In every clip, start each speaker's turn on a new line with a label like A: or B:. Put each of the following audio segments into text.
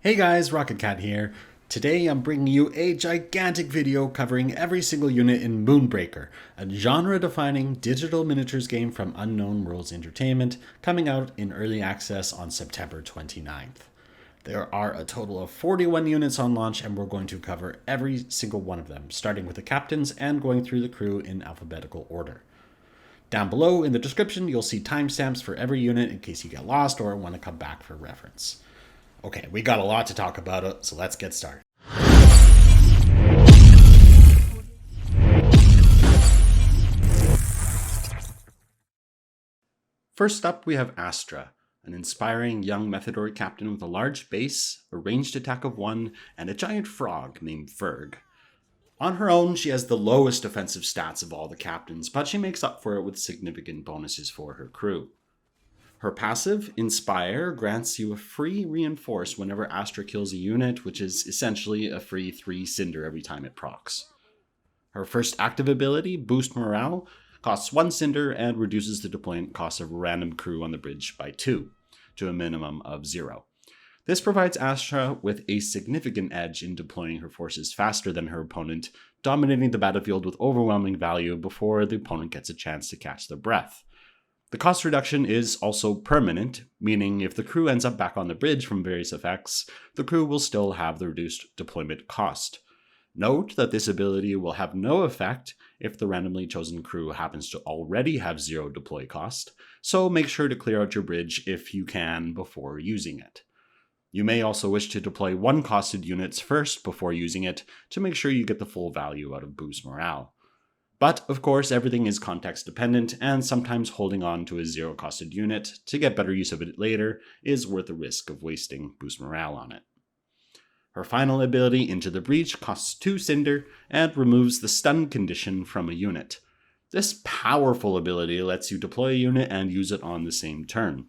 A: Hey guys, Rocket Cat here. Today I'm bringing you a gigantic video covering every single unit in Moonbreaker, a genre-defining digital miniatures game from Unknown Worlds Entertainment, coming out in early access on September 29th. There are a total of 41 units on launch, and we're going to cover every single one of them, starting with the captains and going through the crew in alphabetical order. Down below in the description, you'll see timestamps for every unit in case you get lost or want to come back for reference. Okay, we got a lot to talk about, so let's get started. First up, we have Astra, an inspiring young Methador captain with a large base, a ranged attack of 1, and a giant frog named Ferg. On her own, she has the lowest defensive stats of all the captains, but she makes up for it with significant bonuses for her crew. Her passive, Inspire, grants you a free Reinforce whenever Astra kills a unit, which is essentially a free 3 Cinder every time it procs. Her first active ability, Boost Morale, costs 1 Cinder and reduces the deployment cost of a random crew on the bridge by 2, to a minimum of 0. This provides Astra with a significant edge in deploying her forces faster than her opponent, dominating the battlefield with overwhelming value before the opponent gets a chance to catch their breath. The cost reduction is also permanent, meaning if the crew ends up back on the bridge from various effects, the crew will still have the reduced deployment cost. Note that this ability will have no effect if the randomly chosen crew happens to already have 0 deploy cost, so make sure to clear out your bridge if you can before using it. You may also wish to deploy 1 costed units first before using it to make sure you get the full value out of Boost Morale. But, of course, everything is context dependent, and sometimes holding on to a 0 costed unit to get better use of it later is worth the risk of wasting Boost Morale on it. Her final ability, Into the Breach, costs 2 Cinder and removes the stun condition from a unit. This powerful ability lets you deploy a unit and use it on the same turn.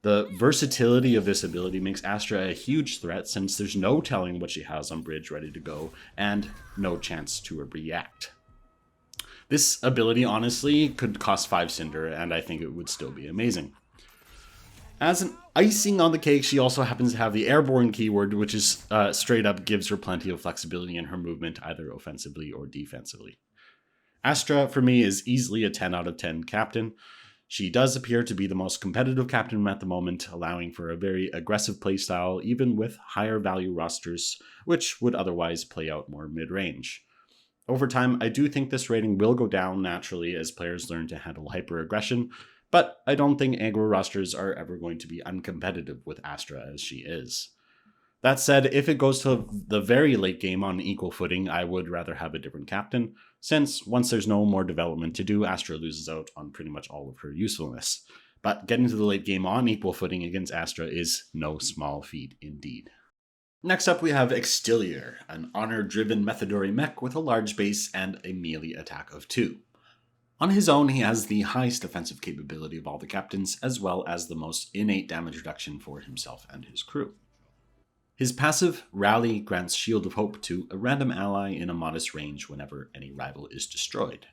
A: The versatility of this ability makes Astra a huge threat since there's no telling what she has on bridge ready to go and no chance to react. This ability, honestly, could cost 5 Cinder, and I think it would still be amazing. As an icing on the cake, she also happens to have the Airborne keyword, which is straight up gives her plenty of flexibility in her movement, either offensively or defensively. Astra, for me, is easily a 10 out of 10 captain. She does appear to be the most competitive captain at the moment, allowing for a very aggressive playstyle, even with higher value rosters, which would otherwise play out more mid-range. Over time, I do think this rating will go down naturally as players learn to handle hyper-aggression, but I don't think aggro rosters are ever going to be uncompetitive with Astra as she is. That said, if it goes to the very late game on equal footing, I would rather have a different captain, since once there's no more development to do, Astra loses out on pretty much all of her usefulness. But getting to the late game on equal footing against Astra is no small feat indeed. Next up we have Extilior, an honor-driven Methadori mech with a large base and a melee attack of 2. On his own, he has the highest defensive capability of all the captains, as well as the most innate damage reduction for himself and his crew. His passive, Rally, grants Shield of Hope to a random ally in a modest range whenever any rival is destroyed.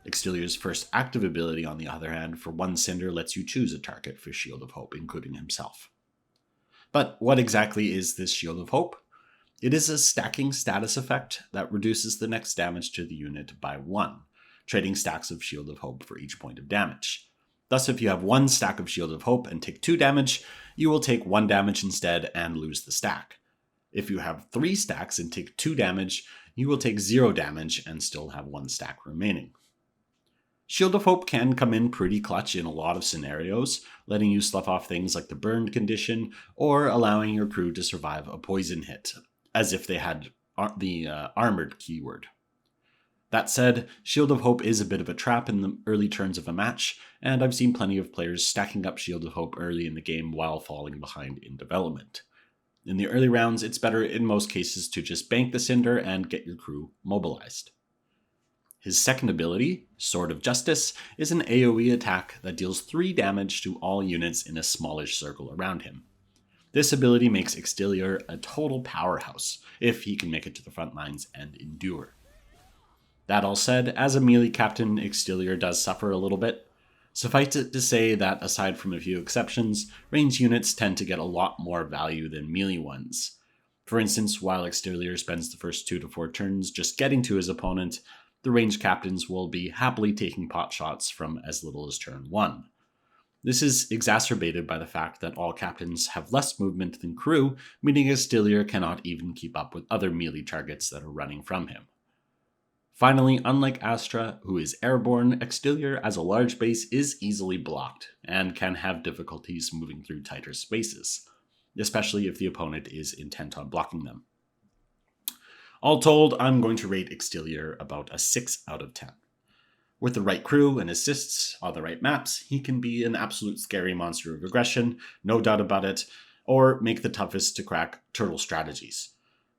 A: Extilior's first active ability, on the other hand, for 1 Cinder lets you choose a target for Shield of Hope, including himself. But what exactly is this Shield of Hope? It is a stacking status effect that reduces the next damage to the unit by 1, trading stacks of Shield of Hope for each point of damage. Thus, if you have 1 stack of Shield of Hope and take 2 damage, you will take 1 damage instead and lose the stack. If you have 3 stacks and take 2 damage, you will take 0 damage and still have 1 stack remaining. Shield of Hope can come in pretty clutch in a lot of scenarios, letting you slough off things like the burned condition, or allowing your crew to survive a poison hit, as if they had the armored keyword. That said, Shield of Hope is a bit of a trap in the early turns of a match, and I've seen plenty of players stacking up Shield of Hope early in the game while falling behind in development. In the early rounds, it's better in most cases to just bank the Cinder and get your crew mobilized. His second ability, Sword of Justice, is an AoE attack that deals 3 damage to all units in a smallish circle around him. This ability makes Extilior a total powerhouse, if he can make it to the front lines and endure. That all said, as a melee captain, Extilior does suffer a little bit. Suffice it to say that aside from a few exceptions, ranged units tend to get a lot more value than melee ones. For instance, while Extilior spends the first 2 to 4 turns just getting to his opponent, the ranged captains will be happily taking pot shots from as little as turn 1. This is exacerbated by the fact that all captains have less movement than crew, meaning Extilior cannot even keep up with other melee targets that are running from him. Finally, unlike Astra, who is airborne, Extilior as a large base is easily blocked, and can have difficulties moving through tighter spaces, especially if the opponent is intent on blocking them. All told, I'm going to rate Extilior about a 6 out of 10. With the right crew and assists on the right maps, he can be an absolute scary monster of aggression, no doubt about it, or make the toughest to crack turtle strategies.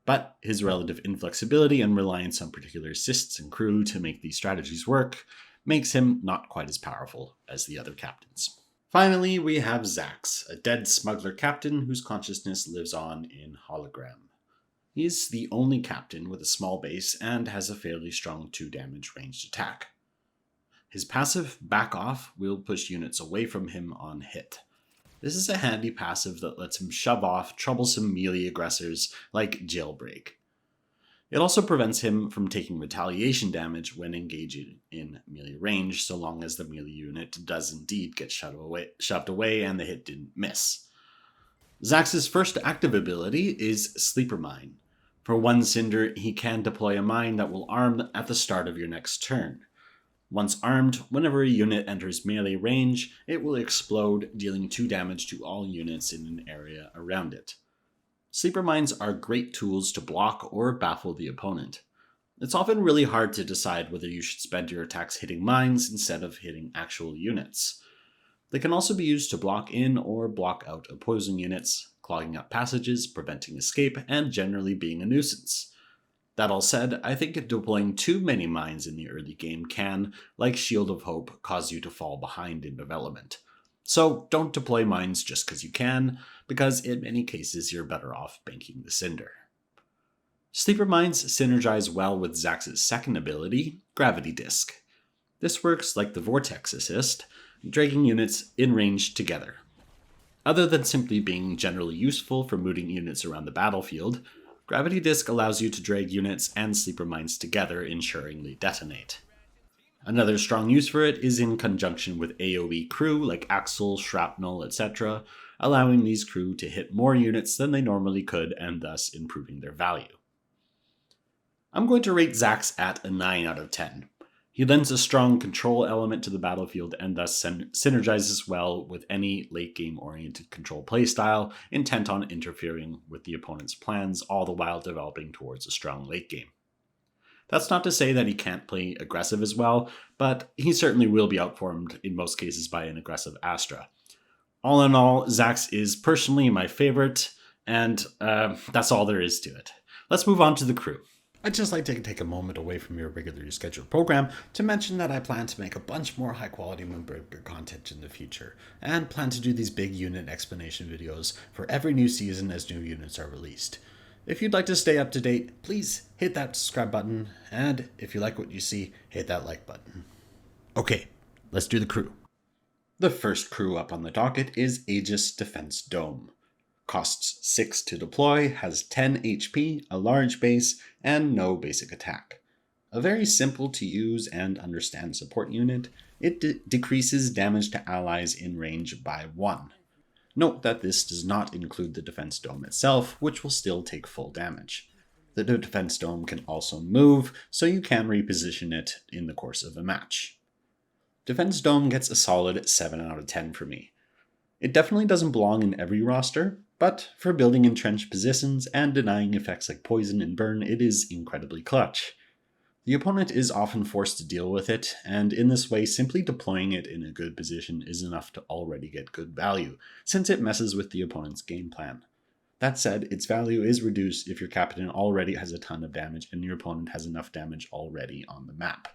A: But his relative inflexibility and reliance on particular assists and crew to make these strategies work makes him not quite as powerful as the other captains. Finally, we have Zax, a dead smuggler captain whose consciousness lives on in hologram. He is the only captain with a small base and has a fairly strong 2 damage ranged attack. His passive, Back Off, will push units away from him on hit. This is a handy passive that lets him shove off troublesome melee aggressors like Jailbreak. It also prevents him from taking retaliation damage when engaging in melee range, so long as the melee unit does indeed get shoved away and the hit didn't miss. Zax's first active ability is Sleeper Mine. For 1 Cinder, he can deploy a mine that will arm at the start of your next turn. Once armed, whenever a unit enters melee range, it will explode, dealing 2 damage to all units in an area around it. Sleeper mines are great tools to block or baffle the opponent. It's often really hard to decide whether you should spend your attacks hitting mines instead of hitting actual units. They can also be used to block in or block out opposing units, clogging up passages, preventing escape, and generally being a nuisance. That all said, I think deploying too many mines in the early game can, like Shield of Hope, cause you to fall behind in development. So don't deploy mines just because you can, because in many cases you're better off banking the Cinder. Sleeper mines synergize well with Zax's second ability, Gravity Disc. This works like the Vortex assist, dragging units in range together. Other than simply being generally useful for moving units around the battlefield, Gravity Disc allows you to drag units and sleeper mines together, ensuring they detonate. Another strong use for it is in conjunction with AoE crew like Axl, Shrapnel, etc., allowing these crew to hit more units than they normally could and thus improving their value. I'm going to rate Zax at a 9 out of 10. He lends a strong control element to the battlefield and thus synergizes well with any late-game oriented control playstyle intent on interfering with the opponent's plans, all the while developing towards a strong late game. That's not to say that he can't play aggressive as well, but he certainly will be outperformed in most cases by an aggressive Astra. All in all, Zax is personally my favorite, and that's all there is to it. Let's move on to the crew. I'd just like to take a moment away from your regularly scheduled program to mention that I plan to make a bunch more high-quality Moonbreaker content in the future, and plan to do these big unit explanation videos for every new season as new units are released. If you'd like to stay up to date, please hit that subscribe button, and if you like what you see, hit that like button. Okay, let's do the crew. The first crew up on the docket is Aegis Defense Dome. Costs 6 to deploy, has 10 HP, a large base, and no basic attack. A very simple to use and understand support unit, it decreases damage to allies in range by 1. Note that this does not include the defense dome itself, which will still take full damage. The defense dome can also move, so you can reposition it in the course of a match. Defense dome gets a solid 7 out of 10 for me. It definitely doesn't belong in every roster, but for building entrenched positions and denying effects like poison and burn, it is incredibly clutch. The opponent is often forced to deal with it, and in this way, simply deploying it in a good position is enough to already get good value, since it messes with the opponent's game plan. That said, its value is reduced if your captain already has a ton of damage and your opponent has enough damage already on the map.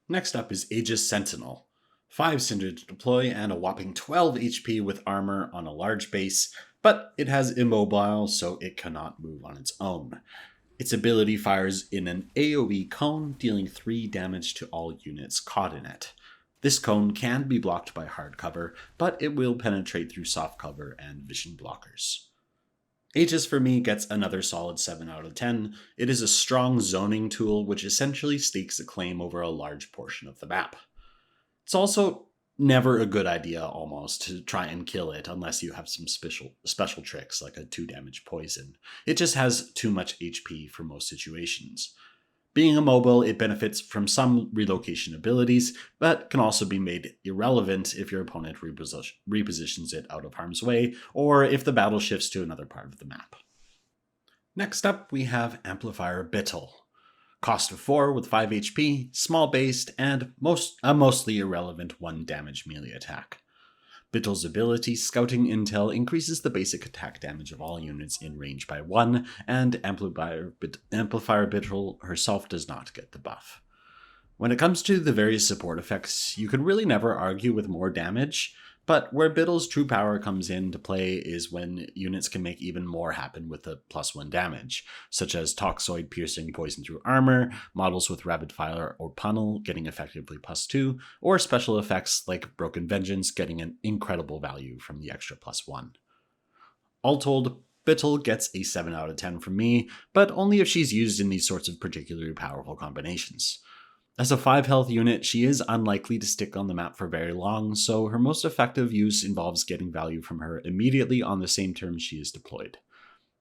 A: Next up is Aegys Sentinel. 5 Cinder to deploy and a whopping 12 HP with armor on a large base, but it has immobile, so it cannot move on its own. Its ability fires in an AoE cone, dealing 3 damage to all units caught in it. This cone can be blocked by hard cover, but it will penetrate through soft cover and vision blockers. Aegis for me gets another solid 7 out of 10. It is a strong zoning tool which essentially stakes a claim over a large portion of the map. It's also never a good idea almost to try and kill it unless you have some special tricks like a 2 damage poison. It just has too much HP for most situations. Being immobile, it benefits from some relocation abilities, but can also be made irrelevant if your opponent repositions it out of harm's way, or if the battle shifts to another part of the map. Next up, we have Amplifier Bitol. Cost of 4 with 5 HP, small based, and a mostly irrelevant 1 damage melee attack. Bitol's ability, Scouting Intel, increases the basic attack damage of all units in range by 1, and Amplifier Bitol herself does not get the buff. When it comes to the various support effects, you can really never argue with more damage, but where Bitol's true power comes into play is when units can make even more happen with the +1 damage, such as Toxoid piercing poison through armor, models with Rapid Fire or Pummel getting effectively +2, or special effects like Broken Vengeance getting an incredible value from the extra +1. All told, Bitol gets a 7 out of 10 from me, but only if she's used in these sorts of particularly powerful combinations. As a 5 health unit, she is unlikely to stick on the map for very long, so her most effective use involves getting value from her immediately on the same turn she is deployed.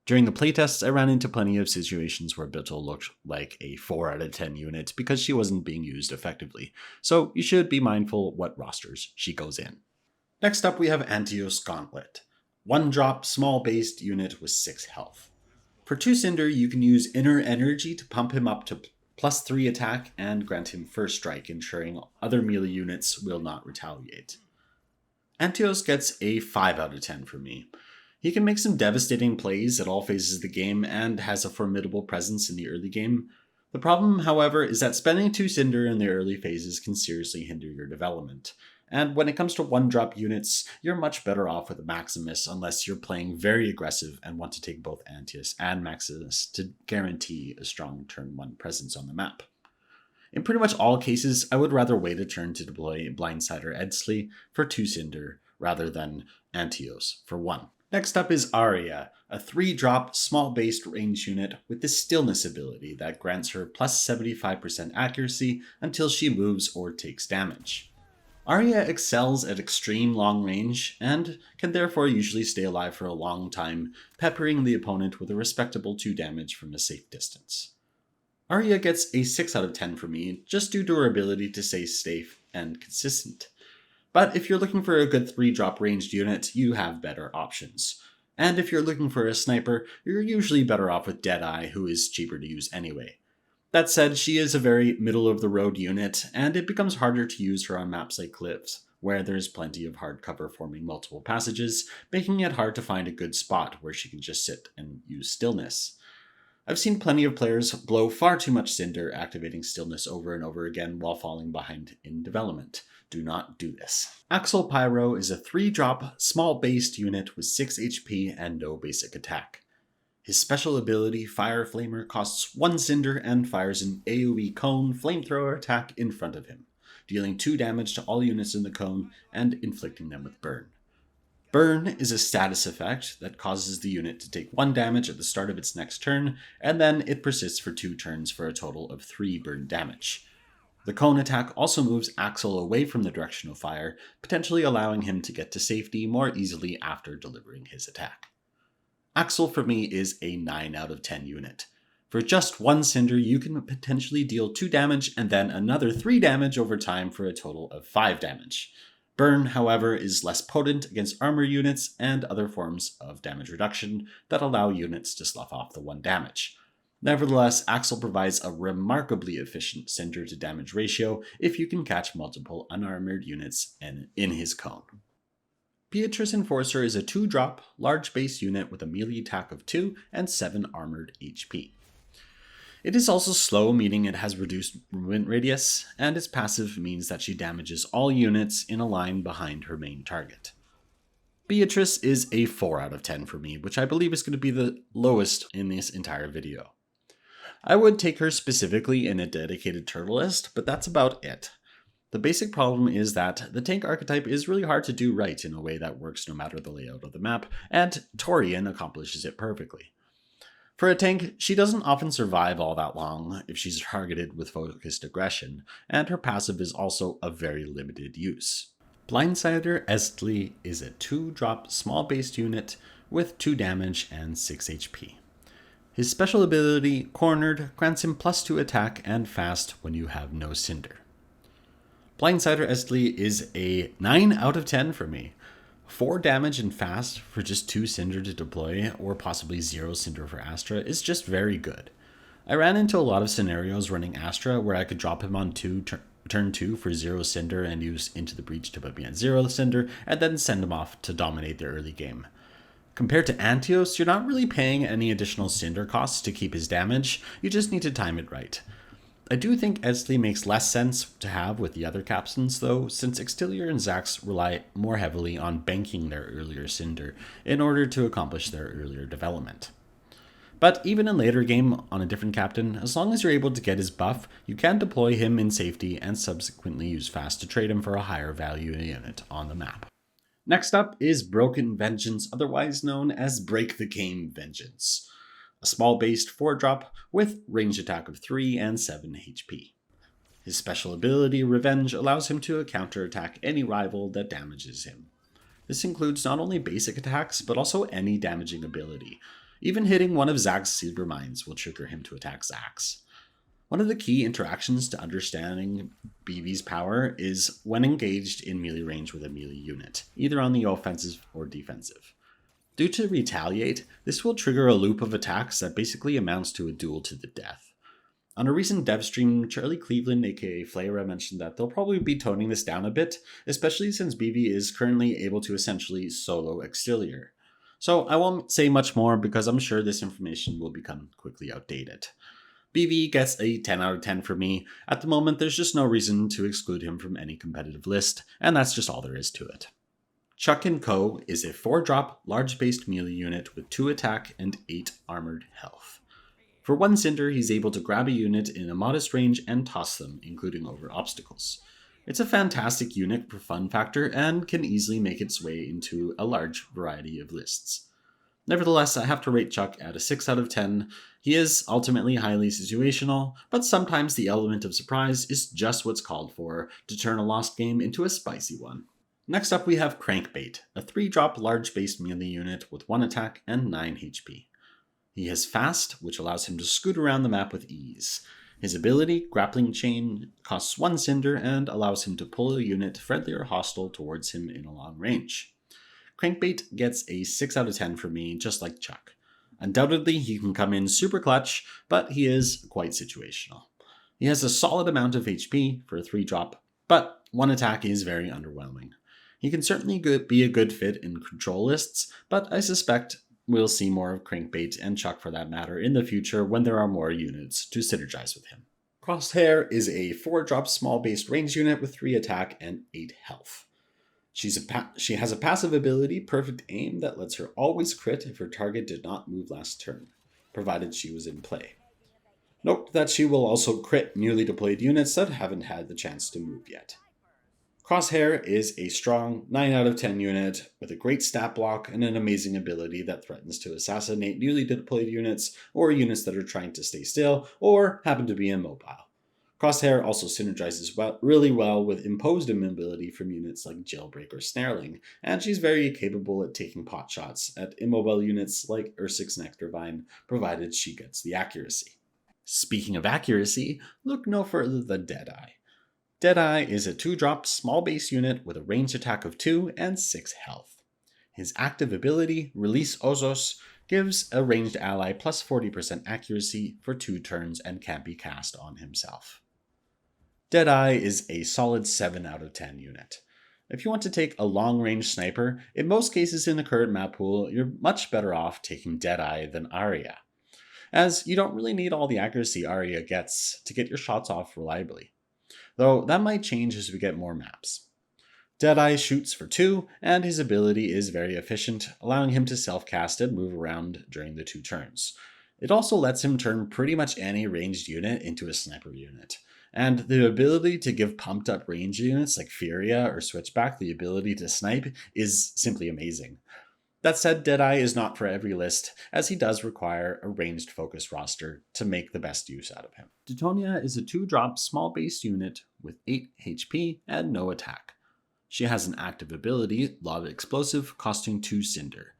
A: During the playtests, I ran into plenty of situations where Bitol looked like a 4 out of 10 unit because she wasn't being used effectively, so you should be mindful what rosters she goes in. Next up, we have Antios Gauntlet. 1 drop, small based unit with 6 health. For 2 Cinder, you can use Inner Energy to pump him up to +3 attack and grant him first strike, ensuring other melee units will not retaliate. Antios gets a 5 out of 10 for me. He can make some devastating plays at all phases of the game and has a formidable presence in the early game. The problem, however, is that spending 2 Cinder in the early phases can seriously hinder your development. And when it comes to 1-drop units, you're much better off with a Maximus unless you're playing very aggressive and want to take both Antios and Maximus to guarantee a strong turn 1 presence on the map. In pretty much all cases, I would rather wait a turn to deploy Blindsider Eztli for 2 Cinder rather than Antios for 1. Next up is Aria, a 3-drop, small-based range unit with the Stillness ability that grants her +75% accuracy until she moves or takes damage. Aria excels at extreme long range, and can therefore usually stay alive for a long time, peppering the opponent with a respectable 2 damage from a safe distance. Aria gets a 6 out of 10 for me, just due to her ability to stay safe and consistent. But if you're looking for a good 3-drop ranged unit, you have better options. And if you're looking for a sniper, you're usually better off with Deadeye, who is cheaper to use anyway. That said, she is a very middle-of-the-road unit, and it becomes harder to use her on maps like Cliffs, where there's plenty of hard cover forming multiple passages, making it hard to find a good spot where she can just sit and use Stillness. I've seen plenty of players blow far too much Cinder activating Stillness over and over again while falling behind in development. Do not do this. Axl Pyro is a 3-drop, small-based unit with 6 HP and no basic attack. His special ability, Fire Flamer, costs 1 Cinder and fires an AoE cone flamethrower attack in front of him, dealing 2 damage to all units in the cone and inflicting them with Burn. Burn is a status effect that causes the unit to take 1 damage at the start of its next turn, and then it persists for 2 turns for a total of 3 burn damage. The cone attack also moves Axl away from the direction of fire, potentially allowing him to get to safety more easily after delivering his attack. Axl for me is a 9 out of 10 unit. For just 1 Cinder, you can potentially deal 2 damage and then another 3 damage over time for a total of 5 damage. Burn, however, is less potent against armor units and other forms of damage reduction that allow units to slough off the 1 damage. Nevertheless, Axl provides a remarkably efficient Cinder to damage ratio if you can catch multiple unarmored units in his cone. Beatrice Enforcer is a 2-drop, large base unit with a melee attack of 2 and 7 armored HP. It is also slow, meaning it has reduced movement radius, and its passive means that she damages all units in a line behind her main target. Beatrice is a 4 out of 10 for me, which I believe is going to be the lowest in this entire video. I would take her specifically in a dedicated turtle list, but that's about it. The basic problem is that the tank archetype is really hard to do right in a way that works no matter the layout of the map, and Torian accomplishes it perfectly. For a tank, she doesn't often survive all that long if she's targeted with focused aggression, and her passive is also of very limited use. Blindsider Eztli is a 2-drop small-based unit with 2 damage and 6 HP. His special ability, Cornered, grants him +2 attack and fast when you have no Cinder. Blindsider Eztli is a 9 out of 10 for me. 4 damage and fast for just 2 Cinder to deploy, or possibly 0 Cinder for Astra, is just very good. I ran into a lot of scenarios running Astra where I could drop him on turn 2 for 0 Cinder and use Into the Breach to put me at 0 Cinder, and then send him off to dominate the early game. Compared to Antios, you're not really paying any additional Cinder costs to keep his damage, you just need to time it right. I do think Eztli makes less sense to have with the other captains though, since Extilior and Zax rely more heavily on banking their earlier Cinder in order to accomplish their earlier development. But even in later game on a different captain, as long as you're able to get his buff, you can deploy him in safety and subsequently use fast to trade him for a higher value unit on the map. Next up is Broken Vengeance, otherwise known as Break the Game Vengeance. A small-based 4-drop with range attack of 3 and 7 HP. His special ability, Revenge, allows him to counterattack any rival that damages him. This includes not only basic attacks, but also any damaging ability. Even hitting one of Zax's Silver Mines will trigger him to attack Zax. One of the key interactions to understanding BV's power is when engaged in melee range with a melee unit, either on the offensive or defensive. Due to Retaliate, this will trigger a loop of attacks that basically amounts to a duel to the death. On a recent dev stream, Charlie Cleveland aka Flayra mentioned that they'll probably be toning this down a bit, especially since BV is currently able to essentially solo Extilior. So I won't say much more because I'm sure this information will become quickly outdated. BV gets a 10 out of 10 for me. At the moment, there's just no reason to exclude him from any competitive list, and that's just all there is to it. Chuck & Co. is a 4-drop, large-based melee unit with 2 attack and 8 armored health. For 1 Cinder, he's able to grab a unit in a modest range and toss them, including over obstacles. It's a fantastic unit for fun factor and can easily make its way into a large variety of lists. Nevertheless, I have to rate Chuck at a 6 out of 10. He is ultimately highly situational, but sometimes the element of surprise is just what's called for to turn a lost game into a spicy one. Next up we have Crankbait, a 3-drop large-based melee unit with 1 attack and 9 HP. He has fast, which allows him to scoot around the map with ease. His ability, Grappling Chain, costs 1 Cinder and allows him to pull a unit friendly or hostile towards him in a long range. Crankbait gets a 6 out of 10 for me, just like Chuck. Undoubtedly, he can come in super clutch, but he is quite situational. He has a solid amount of HP for a 3-drop, but 1 attack is very underwhelming. He can certainly be a good fit in control lists, but I suspect we'll see more of Crankbait and Chuck for that matter in the future when there are more units to synergize with him. Crosshair is a 4-drop small-based range unit with 3 attack and 8 health. She has a passive ability, Perfect Aim, that lets her always crit if her target did not move last turn, provided she was in play. Note that she will also crit newly deployed units that haven't had the chance to move yet. Crosshair is a strong 9 out of 10 unit with a great stat block and an amazing ability that threatens to assassinate newly deployed units or units that are trying to stay still or happen to be immobile. Crosshair also synergizes really well with imposed immobility from units like Jailbreak or Snareling, and she's very capable at taking pot shots at immobile units like Ursic's Nectarvine, provided she gets the accuracy. Speaking of accuracy, look no further than Deadeye. Deadeye is a 2-drop small base unit with a ranged attack of 2 and 6 health. His active ability, Release Ozos, gives a ranged ally plus 40% accuracy for 2 turns and can be cast on himself. Deadeye is a solid 7 out of 10 unit. If you want to take a long-range sniper, in most cases in the current map pool, you're much better off taking Deadeye than Aria, as you don't really need all the accuracy Aria gets to get your shots off reliably. Though that might change as we get more maps. Deadeye shoots for 2, and his ability is very efficient, allowing him to self-cast and move around during the 2 turns. It also lets him turn pretty much any ranged unit into a sniper unit, and the ability to give pumped up range units like Furia or Switchback the ability to snipe is simply amazing. That said, Deadeye is not for every list, as he does require a ranged focused roster to make the best use out of him. Detonia is a 2-drop small base unit with 8 HP and no attack. She has an active ability, Lob Explosive, costing 2 Cinder.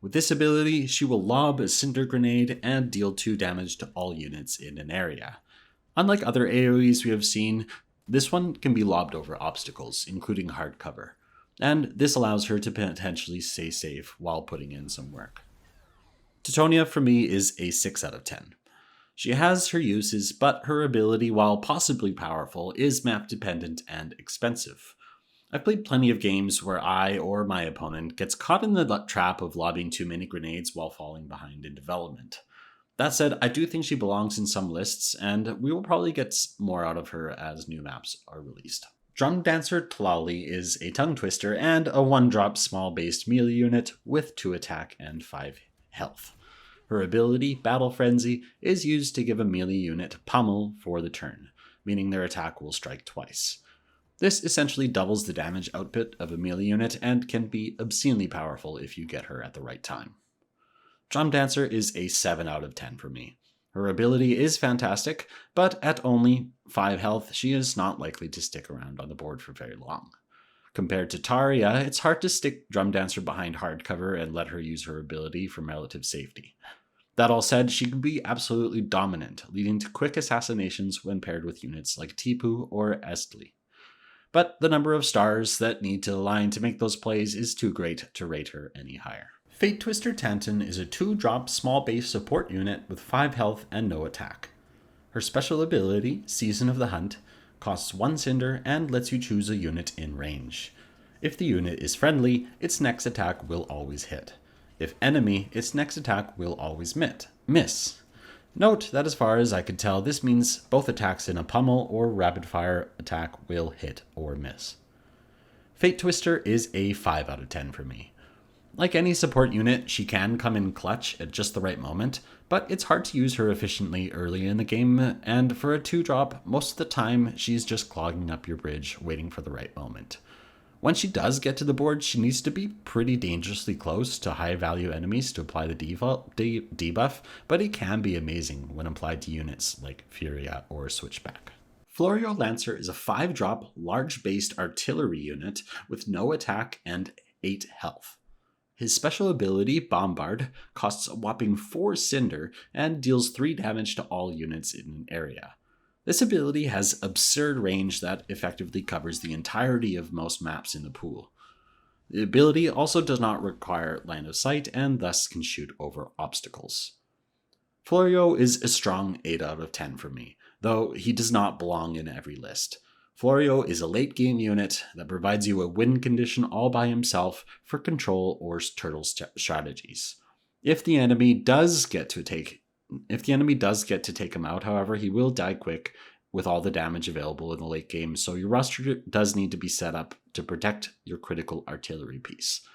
A: With this ability, she will lob a Cinder Grenade and deal 2 damage to all units in an area. Unlike other AoEs we have seen, this one can be lobbed over obstacles, including hard cover, and this allows her to potentially stay safe while putting in some work. Detonia for me is a 6 out of 10. She has her uses, but her ability, while possibly powerful, is map dependent and expensive. I've played plenty of games where I or my opponent gets caught in the trap of lobbing too many grenades while falling behind in development. That said, I do think she belongs in some lists, and we will probably get more out of her as new maps are released. Drumdancer Tlalli is a tongue twister and a 1-drop small-based melee unit with 2 attack and 5 health. Her ability, Battle Frenzy, is used to give a melee unit pummel for the turn, meaning their attack will strike twice. This essentially doubles the damage output of a melee unit and can be obscenely powerful if you get her at the right time. Drumdancer is a 7 out of 10 for me. Her ability is fantastic, but at only 5 health, she is not likely to stick around on the board for very long. Compared to Aria, it's hard to stick Drumdancer behind hardcover and let her use her ability for relative safety. That all said, she can be absolutely dominant, leading to quick assassinations when paired with units like Tipu or Eztli. But the number of stars that need to align to make those plays is too great to rate her any higher. Fatetwister Tantun is a 2-drop small base support unit with 5 health and no attack. Her special ability, Season of the Hunt, costs 1 Cinder and lets you choose a unit in range. If the unit is friendly, its next attack will always hit. If enemy, its next attack will always miss. Note that as far as I could tell, this means both attacks in a pummel or rapid fire attack will hit or miss. Fatetwister is a 5 out of 10 for me. Like any support unit, she can come in clutch at just the right moment, but it's hard to use her efficiently early in the game, and for a 2-drop, most of the time she's just clogging up your bridge, waiting for the right moment. When she does get to the board, she needs to be pretty dangerously close to high-value enemies to apply the debuff, but it can be amazing when applied to units like Furia or Switchback. Florio Lancer is a 5-drop, large-based artillery unit with no attack and 8 health. His special ability, Bombard, costs a whopping 4 Cinder and deals 3 damage to all units in an area. This ability has absurd range that effectively covers the entirety of most maps in the pool. The ability also does not require line of sight and thus can shoot over obstacles. Florio is a strong 8 out of 10 for me, though he does not belong in every list. Florio is a late game unit that provides you a win condition all by himself for control or turtle strategies. If the enemy does get to take him out, however, he will die quick with all the damage available in the late game, so your roster does need to be set up to protect your critical artillery piece.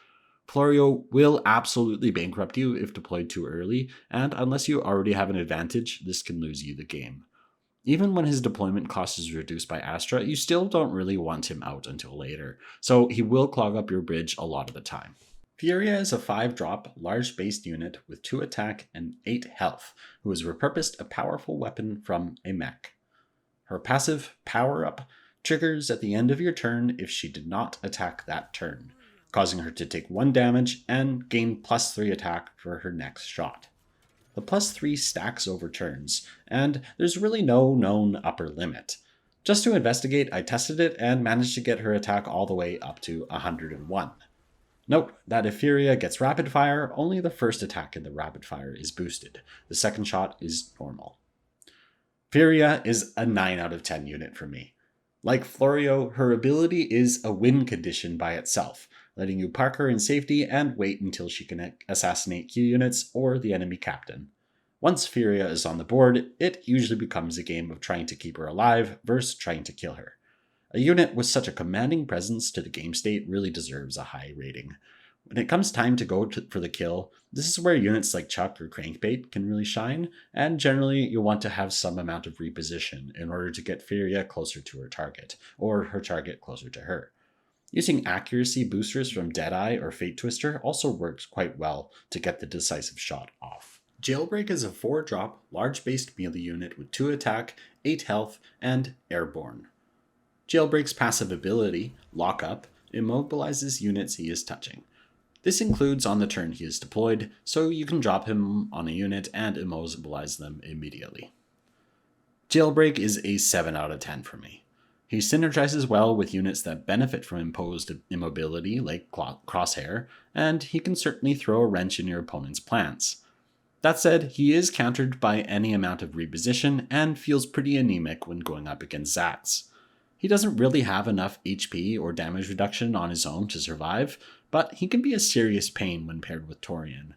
A: Florio will absolutely bankrupt you if deployed too early, and unless you already have an advantage, this can lose you the game. Even when his deployment cost is reduced by Astra, you still don't really want him out until later, so he will clog up your bridge a lot of the time. Furia is a 5-drop, large-based unit with 2 attack and 8 health, who has repurposed a powerful weapon from a mech. Her passive, Power Up, triggers at the end of your turn if she did not attack that turn, causing her to take 1 damage and gain +3 attack for her next shot. The +3 stacks over turns, and there's really no known upper limit. Just to investigate, I tested it and managed to get her attack all the way up to 101. Note that if Furia gets rapid fire, only the first attack in the rapid fire is boosted. The second shot is normal. Furia is a 9 out of 10 unit for me. Like Florio, her ability is a win condition by itself, letting you park her in safety and wait until she can assassinate Q units or the enemy captain. Once Furia is on the board, it usually becomes a game of trying to keep her alive versus trying to kill her. A unit with such a commanding presence to the game state really deserves a high rating. When it comes time to go for the kill, this is where units like Chuck or Crankbait can really shine, and generally you'll want to have some amount of reposition in order to get Furia closer to her target, or her target closer to her. Using accuracy boosters from Deadeye or Fatetwister also works quite well to get the decisive shot off. Jailbreak is a 4-drop, large-based melee unit with 2 attack, 8 health, and airborne. Jailbreak's passive ability, Lock Up, immobilizes units he is touching. This includes on the turn he is deployed, so you can drop him on a unit and immobilize them immediately. Jailbreak is a 7 out of 10 for me. He synergizes well with units that benefit from imposed immobility like Crosshair, and he can certainly throw a wrench in your opponent's plans. That said, he is countered by any amount of reposition and feels pretty anemic when going up against Zax. He doesn't really have enough HP or damage reduction on his own to survive, but he can be a serious pain when paired with Torian.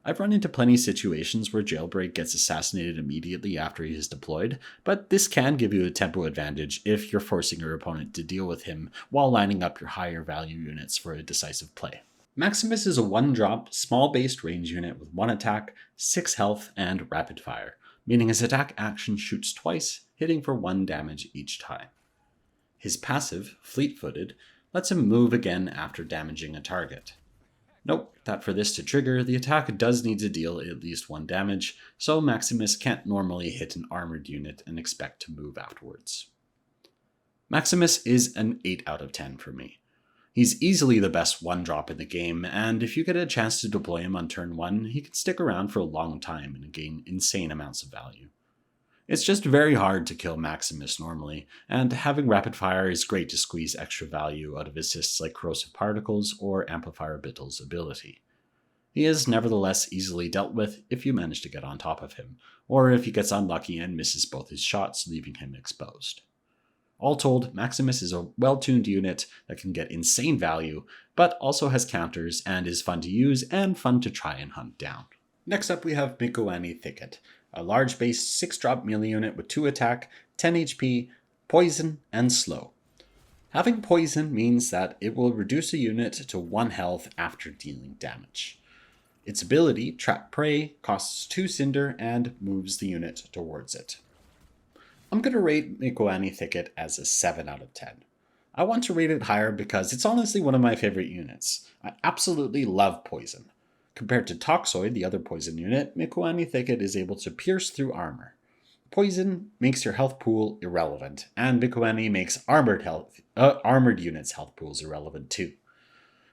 A: I've run into plenty of situations where Jailbreak gets assassinated immediately after he is deployed, but this can give you a tempo advantage if you're forcing your opponent to deal with him while lining up your higher value units for a decisive play. Maximus is a 1-drop, small-based range unit with 1 attack, 6 health, and rapid fire, meaning his attack action shoots twice, hitting for 1 damage each time. His passive, Fleet-footed, lets him move again after damaging a target. Note that for this to trigger, the attack does need to deal at least 1 damage, so Maximus can't normally hit an armored unit and expect to move afterwards. Maximus is an 8 out of 10 for me. He's easily the best 1-drop in the game, and if you get a chance to deploy him on turn 1, he can stick around for a long time and gain insane amounts of value. It's just very hard to kill Maximus normally, and having rapid fire is great to squeeze extra value out of assists like Corrosive Particles or Amplifier Bitol's ability. He is nevertheless easily dealt with if you manage to get on top of him, or if he gets unlucky and misses both his shots, leaving him exposed. All told, Maximus is a well-tuned unit that can get insane value, but also has counters and is fun to use and fun to try and hunt down. Next up we have Micoani Thicket, a large-based 6-drop melee unit with 2 attack, 10 HP, poison, and slow. Having poison means that it will reduce a unit to 1 health after dealing damage. Its ability, Trap Prey, costs 2 Cinder and moves the unit towards it. I'm going to rate Micoani Thicket as a 7 out of 10. I want to rate it higher because it's honestly one of my favorite units. I absolutely love poison. Compared to Toxoid, the other poison unit, Micoani Thicket is able to pierce through armor. Poison makes your health pool irrelevant, and Micoani makes armored units' health pools irrelevant too.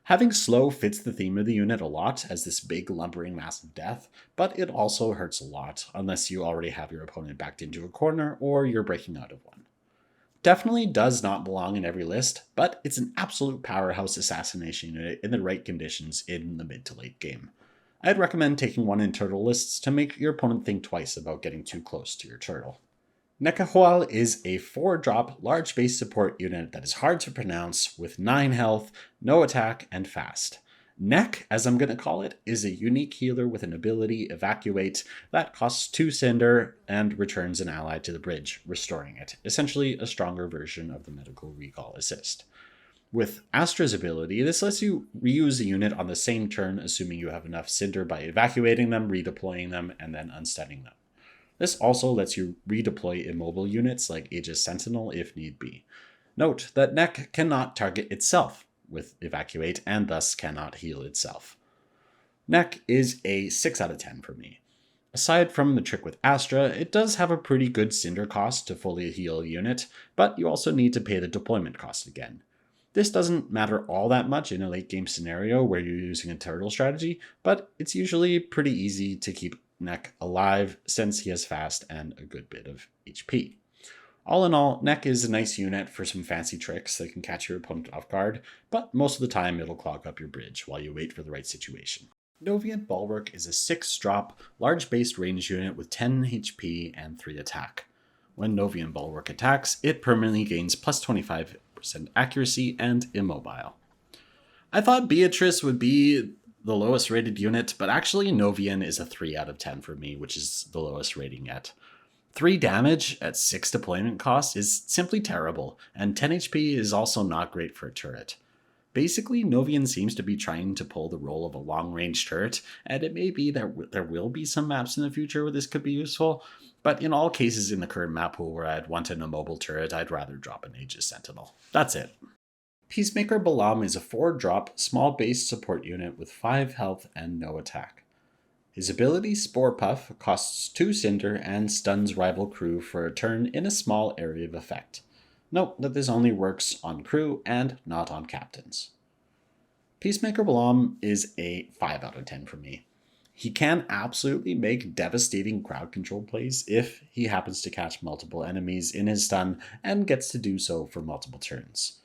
A: Having slow fits the theme of the unit a lot as this big lumbering mass of death, but it also hurts a lot unless you already have your opponent backed into a corner or you're breaking out of one. Definitely does not belong in every list, but it's an absolute powerhouse assassination unit in the right conditions in the mid to late game. I'd recommend taking one in turtle lists to make your opponent think twice about getting too close to your turtle. Necahual is a 4-drop, large base support unit that is hard to pronounce with 9 health, no attack, and fast. Nec, as I'm going to call it, is a unique healer with an ability, Evacuate, that costs 2 Cinder and returns an ally to the bridge, restoring it, essentially a stronger version of the Medical Recall Assist. With Astra's ability, this lets you reuse a unit on the same turn, assuming you have enough Cinder by evacuating them, redeploying them, and then unstunning them. This also lets you redeploy immobile units like Aegys Sentinel if need be. Note that Nec cannot target itself with Evacuate and thus cannot heal itself. Nec is a 6 out of 10 for me. Aside from the trick with Astra, it does have a pretty good Cinder cost to fully heal a unit, but you also need to pay the deployment cost again. This doesn't matter all that much in a late game scenario where you're using a turtle strategy, but it's usually pretty easy to keep Nec alive since he has fast and a good bit of HP. All in all, Nec is a nice unit for some fancy tricks that can catch your opponent off guard, but most of the time it'll clog up your bridge while you wait for the right situation. Novian Bulwark is a 6-drop, large-based range unit with 10 HP and 3 attack. When Novian Bulwark attacks, it permanently gains plus 25% accuracy and immobile. I thought Beatrice would be the lowest rated unit, but actually Novian is a 3 out of 10 for me, which is the lowest rating yet. 3 damage at 6 deployment cost is simply terrible, and 10 HP is also not great for a turret. Basically, Novian seems to be trying to pull the role of a long-range turret, and it may be that there will be some maps in the future where this could be useful, but in all cases in the current map pool where I'd want an immobile turret, I'd rather drop an Aegys Sentinel. That's it. Peacemaker Balam is a 4-drop, small-based support unit with 5 health and no attack. His ability, Spore Puff, costs 2 Cinder and stuns rival crew for a turn in a small area of effect. Note that this only works on crew and not on captains. Peacemaker Balam is a 5 out of 10 for me. He can absolutely make devastating crowd control plays if he happens to catch multiple enemies in his stun and gets to do so for multiple turns.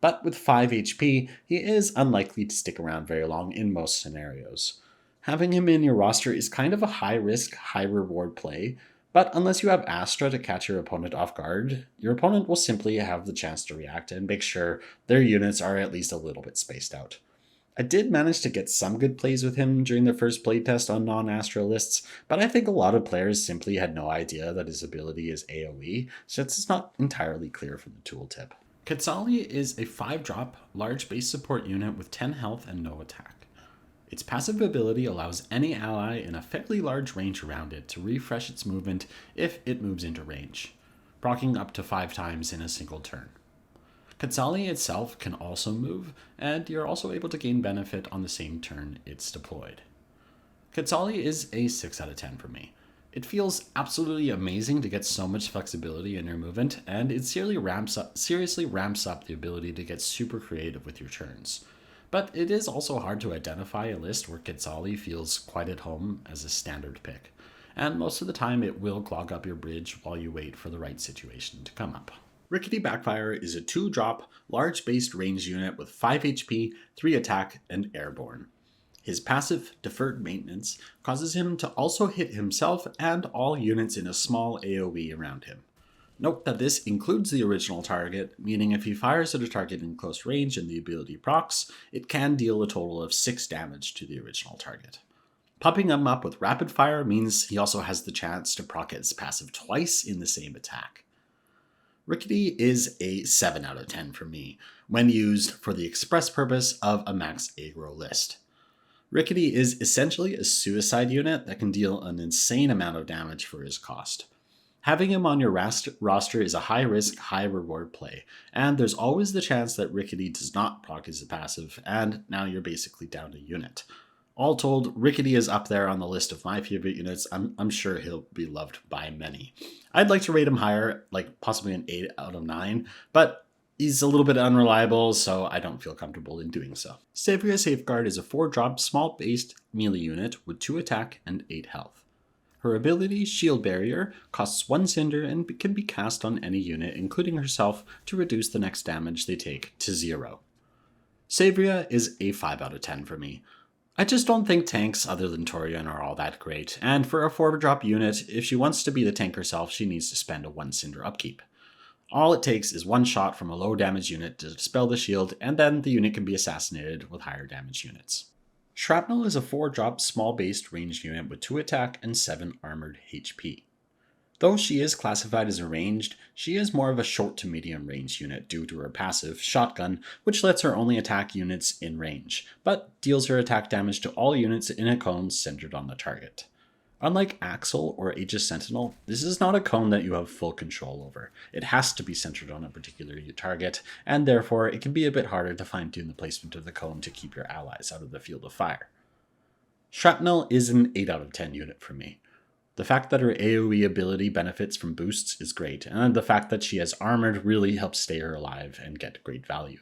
A: But with 5 HP, he is unlikely to stick around very long in most scenarios. Having him in your roster is kind of a high-risk, high-reward play, but unless you have Astra to catch your opponent off guard, your opponent will simply have the chance to react and make sure their units are at least a little bit spaced out. I did manage to get some good plays with him during the first playtest on non-Astra lists, but I think a lot of players simply had no idea that his ability is AoE, since it's not entirely clear from the tooltip. Quetzalli is a 5-drop, large base support unit with 10 health and no attack. Its passive ability allows any ally in a fairly large range around it to refresh its movement if it moves into range, proccing up to 5 times in a single turn. Quetzalli itself can also move, and you're also able to gain benefit on the same turn it's deployed. Quetzalli is a 6 out of 10 for me. It feels absolutely amazing to get so much flexibility in your movement, and it seriously ramps up the ability to get super creative with your turns. But it is also hard to identify a list where Quetzalli feels quite at home as a standard pick, and most of the time it will clog up your bridge while you wait for the right situation to come up. Rickety Backfire is a 2-drop, large-based range unit with 5 HP, 3 attack, and airborne. His passive, Deferred Maintenance, causes him to also hit himself and all units in a small AoE around him. Note that this includes the original target, meaning if he fires at a target in close range and the ability procs, it can deal a total of 6 damage to the original target. Pumping him up with rapid fire means he also has the chance to proc his passive twice in the same attack. Rickety is a 7 out of 10 for me, when used for the express purpose of a max aggro list. Rickety is essentially a suicide unit that can deal an insane amount of damage for his cost. Having him on your roster is a high-risk, high-reward play, and there's always the chance that Rickety does not proc his passive, and now you're basically down a unit. All told, Rickety is up there on the list of my favorite units. I'm sure he'll be loved by many. I'd like to rate him higher, like possibly an 8 out of 9, but he's a little bit unreliable, so I don't feel comfortable in doing so. Savria Safeguard is a 4-drop, small-based melee unit with 2 attack and 8 health. Her ability, Shield Barrier, costs 1 Cinder and can be cast on any unit, including herself, to reduce the next damage they take to 0. Savria is a 5 out of 10 for me. I just don't think tanks other than Torian are all that great, and for a 4-drop unit, if she wants to be the tank herself, she needs to spend a 1 Cinder upkeep. All it takes is 1 shot from a low damage unit to dispel the shield, and then the unit can be assassinated with higher damage units. Shrapnel is a 4-drop, small-based ranged unit with 2 attack and 7 armored HP. Though she is classified as a ranged, she is more of a short to medium range unit due to her passive, Shotgun, which lets her only attack units in range, but deals her attack damage to all units in a cone centered on the target. Unlike Axl or Aegys Sentinel, this is not a cone that you have full control over. It has to be centered on a particular target, and therefore it can be a bit harder to fine-tune the placement of the cone to keep your allies out of the field of fire. Shrapnel is an 8 out of 10 unit for me. The fact that her AoE ability benefits from boosts is great, and the fact that she has armored really helps stay her alive and get great value.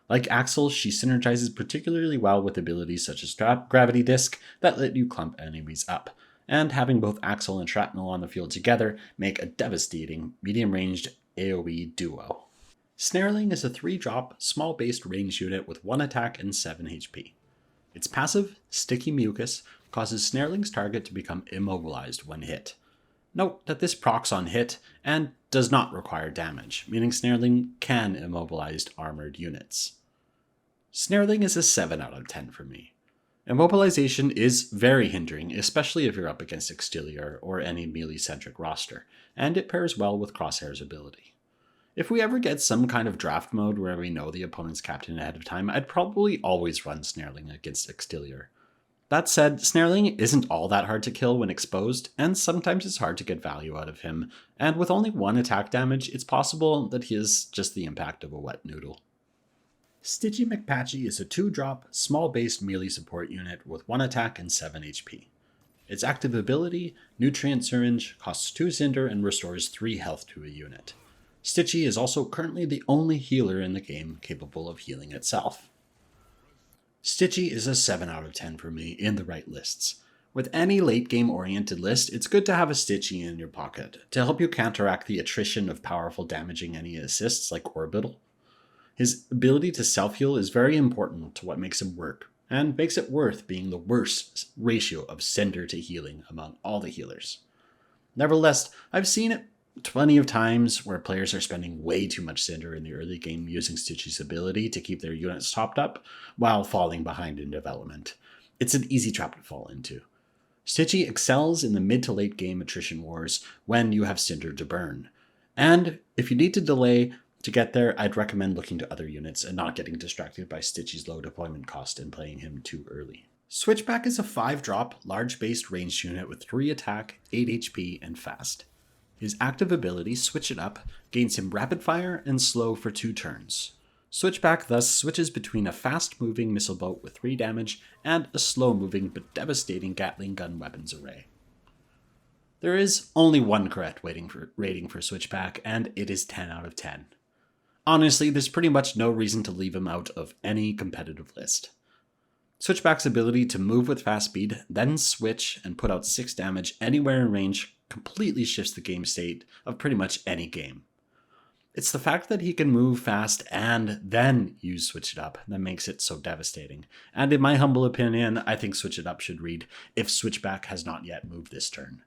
A: Like Axl, she synergizes particularly well with abilities such as Gravity Disc that let you clump enemies up, and having both Axl and Shrapnel on the field together make a devastating medium-ranged AoE duo. Snareling is a 3-drop, small-based range unit with 1 attack and 7 HP. Its passive, Sticky Mucus, causes Snareling's target to become immobilized when hit. Note that this procs on hit and does not require damage, meaning Snareling can immobilize armored units. Snareling is a 7 out of 10 for me. Immobilization is very hindering, especially if you're up against Extilior or any melee-centric roster, and it pairs well with Crosshair's ability. If we ever get some kind of draft mode where we know the opponent's captain ahead of time, I'd probably always run Snareling against Extilior. That said, Snareling isn't all that hard to kill when exposed, and sometimes it's hard to get value out of him, and with only 1 attack damage, it's possible that he is just the impact of a wet noodle. Stitchy McPatchy is a 2-drop, small-based melee support unit with 1 attack and 7 HP. Its active ability, Nutrient Syringe, costs 2 Cinder and restores 3 health to a unit. Stitchy is also currently the only healer in the game capable of healing itself. Stitchy is a 7 out of 10 for me in the right lists. With any late-game oriented list, it's good to have a Stitchy in your pocket to help you counteract the attrition of powerful damaging enemy assists like Orbital. His ability to self-heal is very important to what makes him work, and makes it worth being the worst ratio of Cinder to healing among all the healers. Nevertheless, I've seen it plenty of times where players are spending way too much Cinder in the early game using Stitchy's ability to keep their units topped up while falling behind in development. It's an easy trap to fall into. Stitchy excels in the mid to late game attrition wars when you have Cinder to burn. And if you need to delay to get there, I'd recommend looking to other units and not getting distracted by Stitchy's low deployment cost and playing him too early. Switchback is a 5-drop, large-based ranged unit with 3 attack, 8 HP, and fast. His active ability, Switch It Up, gains him rapid fire and slow for 2 turns. Switchback thus switches between a fast-moving missile boat with 3 damage and a slow-moving but devastating Gatling gun weapons array. There is only one correct rating for Switchback, and it is 10 out of 10. Honestly, there's pretty much no reason to leave him out of any competitive list. Switchback's ability to move with fast speed, then switch and put out 6 damage anywhere in range completely shifts the game state of pretty much any game. It's the fact that he can move fast and then use Switch It Up that makes it so devastating. And in my humble opinion, I think Switch It Up should read, if Switchback has not yet moved this turn.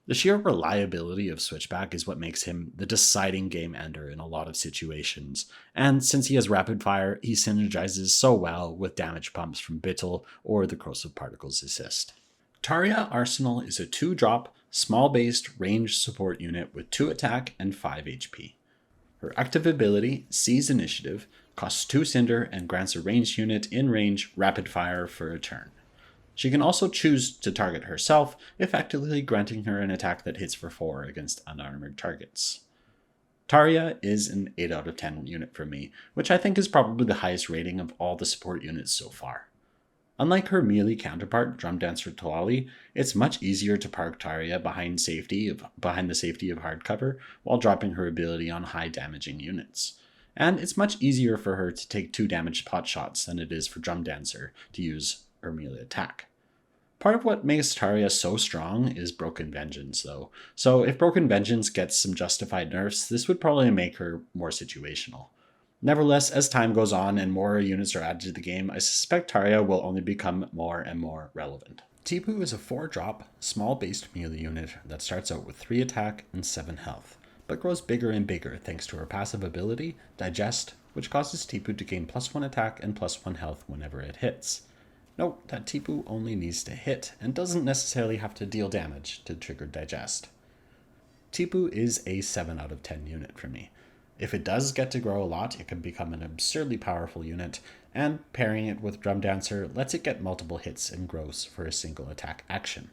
A: The sheer reliability of Switchback is what makes him the deciding game ender in a lot of situations, and since he has rapid fire, he synergizes so well with damage pumps from Bitol or the Corrosive Particles assist. Taria Arsenal is a 2-drop, small-based ranged support unit with 2 attack and 5 HP. Her active ability, Seize Initiative, costs 2 Cinder and grants a ranged unit in range rapid fire for a turn. She can also choose to target herself, effectively granting her an attack that hits for 4 against unarmored targets. Taria is an 8 out of 10 unit for me, which I think is probably the highest rating of all the support units so far. Unlike her melee counterpart, Drumdancer Tlalli, it's much easier to park Taria behind the safety of hard cover while dropping her ability on high damaging units. And it's much easier for her to take 2 damaged pot shots than it is for Drumdancer to use her melee attack. Part of what makes Taria so strong is Broken Vengeance, though. So if Broken Vengeance gets some justified nerfs, this would probably make her more situational. Nevertheless, as time goes on and more units are added to the game, I suspect Taria will only become more and more relevant. Tipu is a 4-drop, small-based melee unit that starts out with 3 attack and 7 health, but grows bigger and bigger thanks to her passive ability, Digest, which causes Tipu to gain +1 attack and +1 health whenever it hits. Note that Tipu only needs to hit and doesn't necessarily have to deal damage to trigger Digest. Tipu is a 7 out of 10 unit for me. If it does get to grow a lot, it can become an absurdly powerful unit, and pairing it with Drumdancer lets it get multiple hits and grows for a single attack action.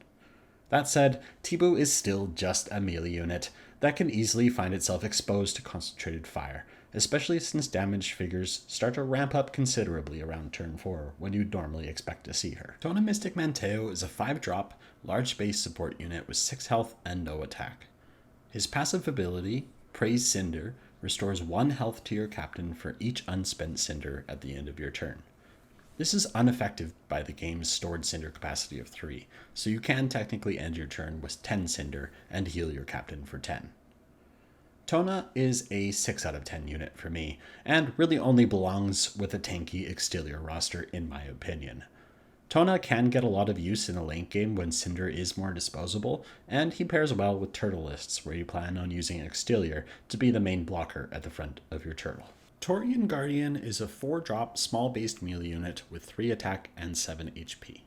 A: That said, Tipu is still just a melee unit that can easily find itself exposed to concentrated fire, especially since damage figures start to ramp up considerably around turn 4 when you'd normally expect to see her. Tona Mystic Manteo is a 5-drop, large base support unit with 6 health and no attack. His passive ability, Praise Cinder, restores 1 health to your captain for each unspent Cinder at the end of your turn. This is unaffected by the game's stored Cinder capacity of 3, so you can technically end your turn with 10 Cinder and heal your captain for 10. Tona is a 6 out of 10 unit for me, and really only belongs with a tanky Extilior roster in my opinion. Tona can get a lot of use in a late game when Cinder is more disposable, and he pairs well with turtle lists where you plan on using Extilior to be the main blocker at the front of your turtle. Taurian Guardian is a 4-drop, small-based melee unit with 3 attack and 7 HP.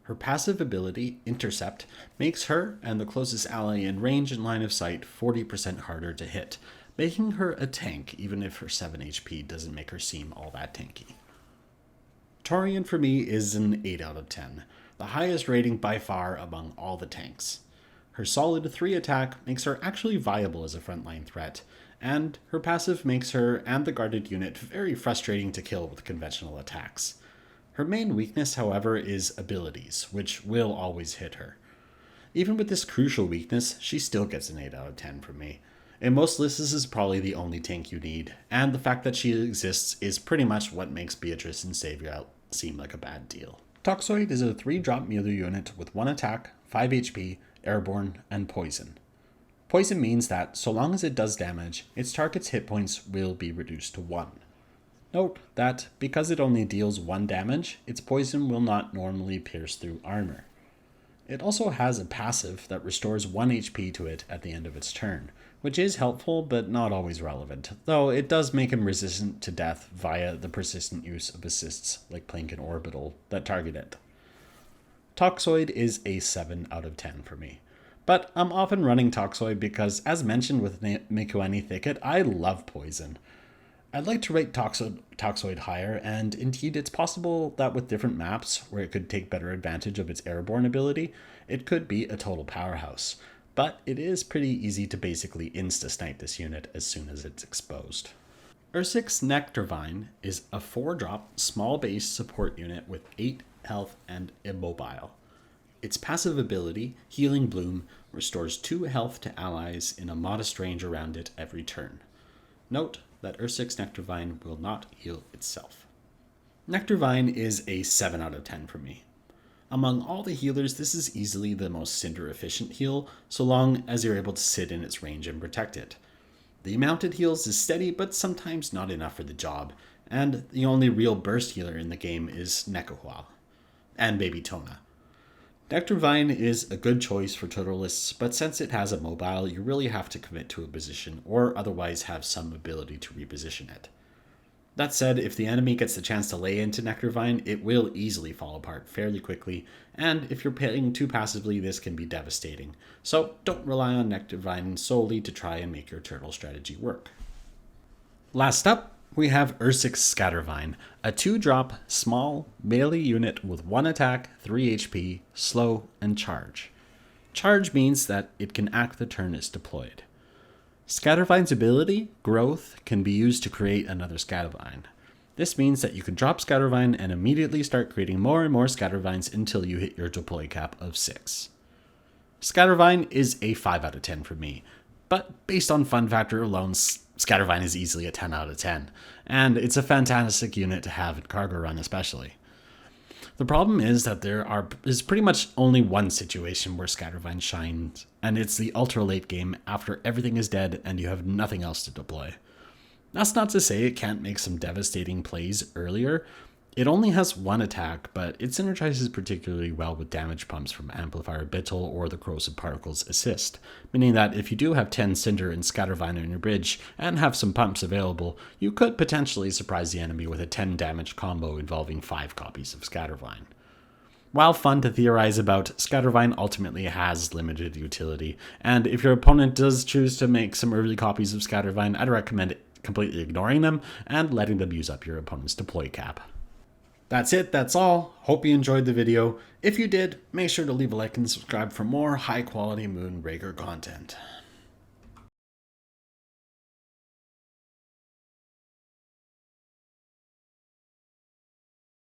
A: Her passive ability, Intercept, makes her and the closest ally in range and line of sight 40% harder to hit, making her a tank even if her 7 HP doesn't make her seem all that tanky. Torian for me is an 8 out of 10, the highest rating by far among all the tanks. Her solid 3 attack makes her actually viable as a frontline threat, and her passive makes her and the guarded unit very frustrating to kill with conventional attacks. Her main weakness, however, is abilities, which will always hit her. Even with this crucial weakness, she still gets an 8 out of 10 from me. In most lists, this is probably the only tank you need, and the fact that she exists is pretty much what makes Beatrice and Savria seem like a bad deal. Toxoid is a 3-drop melee unit with 1 attack, 5 HP, airborne, and poison. Poison means that, so long as it does damage, its target's hit points will be reduced to 1. Note that, because it only deals 1 damage, its poison will not normally pierce through armor. It also has a passive that restores 1 HP to it at the end of its turn, which is helpful but not always relevant, though it does make him resistant to death via the persistent use of assists like Plank and Orbital that target it. Toxoid is a 7 out of 10 for me. But I'm often running Toxoid because, as mentioned with Micoani Thicket, I love poison. I'd like to rate Toxoid higher, and indeed it's possible that with different maps, where it could take better advantage of its airborne ability, it could be a total powerhouse. But it is pretty easy to basically insta-snipe this unit as soon as it's exposed. Ursic's Nectarvine is a 4-drop, small base support unit with 8 health and immobile. Its passive ability, Healing Bloom, restores 2 health to allies in a modest range around it every turn. Note that Ursic's Nectarvine will not heal itself. Nectarvine is a 7 out of 10 for me. Among all the healers, this is easily the most Cinder efficient heal, so long as you're able to sit in its range and protect it. The amount it heals is steady, but sometimes not enough for the job, and the only real burst healer in the game is Necahual and Baby Tona. Nectarvine is a good choice for Turtleists, but since it has a mobile, you really have to commit to a position or otherwise have some ability to reposition it. That said, if the enemy gets the chance to lay into Nectarvine, it will easily fall apart fairly quickly, and if you're playing too passively, this can be devastating. So don't rely on Nectarvine solely to try and make your turtle strategy work. Last up, we have Ursic's Scattervine, a 2-drop, small, melee unit with 1 attack, 3 HP, slow, and charge. Charge means that it can act the turn it's deployed. Scattervine's ability, Growth, can be used to create another Scattervine. This means that you can drop Scattervine and immediately start creating more and more Scattervines until you hit your deploy cap of 6. Scattervine is a 5 out of 10 for me, but based on fun factor alone, Scattervine is easily a 10 out of 10, and it's a fantastic unit to have in cargo run especially. The problem is that there is pretty much only one situation where Scattervine shines, and it's the ultra late game after everything is dead and you have nothing else to deploy. That's not to say it can't make some devastating plays earlier. It only has 1 attack, but it synergizes particularly well with damage pumps from Amplifier Bitol or the Corrosive Particles assist, meaning that if you do have 10 Cinder and Scattervine on your bridge and have some pumps available, you could potentially surprise the enemy with a 10 damage combo involving 5 copies of Scattervine. While fun to theorize about, Scattervine ultimately has limited utility, and if your opponent does choose to make some early copies of Scattervine, I'd recommend completely ignoring them and letting them use up your opponent's deploy cap. That's it, that's all. Hope you enjoyed the video. If you did, make sure to leave a like and subscribe for more high quality Moonbreaker content.